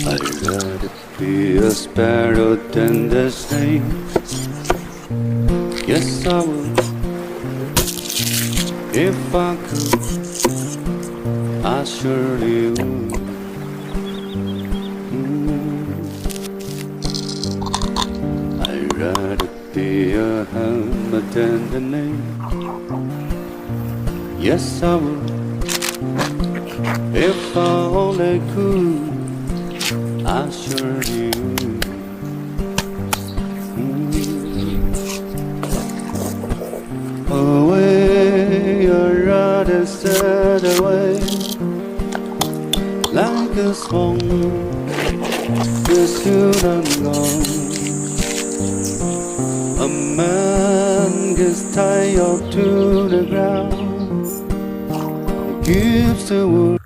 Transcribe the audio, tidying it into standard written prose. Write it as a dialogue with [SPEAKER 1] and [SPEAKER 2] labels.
[SPEAKER 1] I'd rather be a sparrow than the snake. Yes, I would. If I could, I surely would. I'd rather be a hammer than the nail. Yes, I would. If I only could, I surely would. Away, I'd rather set away like a swan, just soon I'm gone. A man gets tied up to the ground, gives the word.